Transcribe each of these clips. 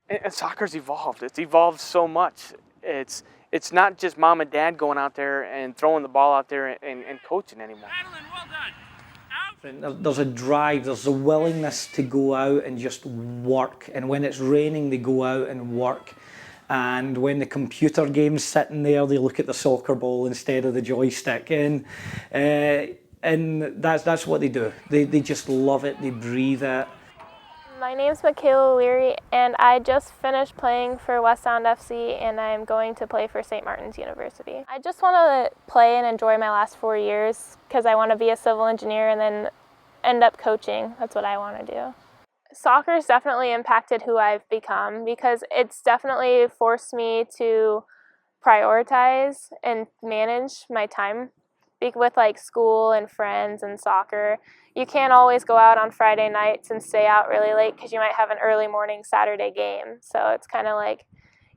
And soccer's evolved. It's evolved so much. It's not just mom and dad going out there and throwing the ball out there and coaching anymore. There's a drive, there's a willingness to go out and just work. And when it's raining, they go out and work. And when the computer game's sitting there, they look at the soccer ball instead of the joystick. And that's what they do. They just love it, they breathe it. My name's Michaela Leary, and I just finished playing for West Sound FC, and I'm going to play for St. Martin's University. I just want to play and enjoy my last 4 years because I want to be a civil engineer and then end up coaching. That's what I want to do. Soccer's definitely impacted who I've become because it's definitely forced me to prioritize and manage my time with like school and friends and soccer. You can't always go out on Friday nights and stay out really late because you might have an early morning Saturday game. So it's kind of like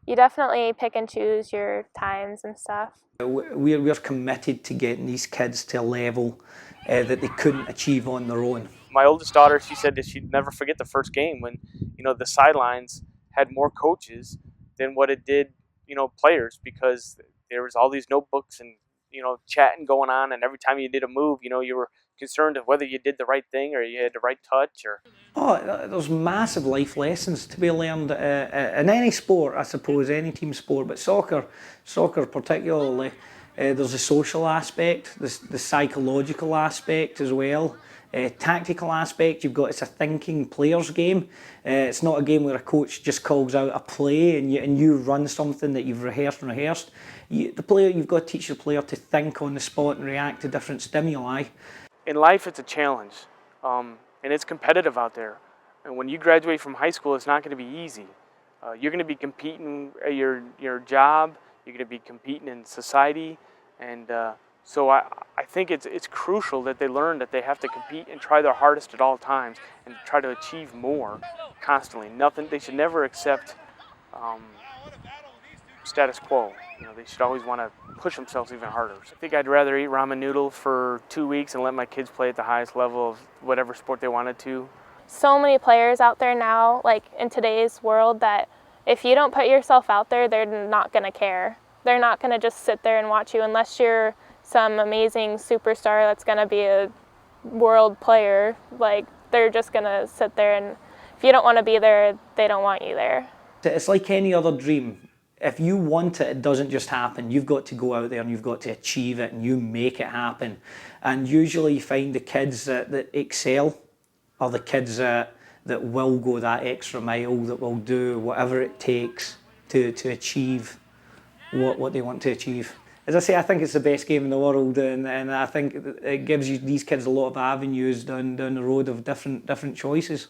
you definitely pick and choose your times and stuff. We're committed to getting these kids to a level that they couldn't achieve on their own. My oldest daughter, she said that she'd never forget the first game when, the sidelines had more coaches than what it did, players, because there was all these notebooks and, chatting going on, and every time you did a move, you were concerned of whether you did the right thing or you had the right touch. There's massive life lessons to be learned in any sport, I suppose, any team sport, but soccer particularly. There's a social aspect, the psychological aspect as well. Tactical aspect, it's a thinking player's game. It's not a game where a coach just calls out a play and you run something that you've rehearsed. You've got to teach the player to think on the spot and react to different stimuli. In life, it's a challenge, and it's competitive out there. And when you graduate from high school, it's not going to be easy. You're going to be competing at your job. You're going to be competing in society, and so I think it's crucial that they learn that they have to compete and try their hardest at all times and try to achieve more constantly. They should never accept status quo. They should always want to push themselves even harder. I think I'd rather eat ramen noodles for 2 weeks and let my kids play at the highest level of whatever sport they wanted to. So many players out there now, like in today's world, that if you don't put yourself out there, they're not going to care. They're not going to just sit there and watch you unless you're some amazing superstar that's going to be a world player. Like, they're just going to sit there, and if you don't want to be there, they don't want you there. It's like any other dream. If you want it, it doesn't just happen. You've got to go out there and you've got to achieve it and you make it happen. And usually you find the kids that excel are the kids that will go that extra mile, that will do whatever it takes to achieve what they want to achieve. As I say, I think it's the best game in the world, and I think it gives these kids a lot of avenues down the road of different choices.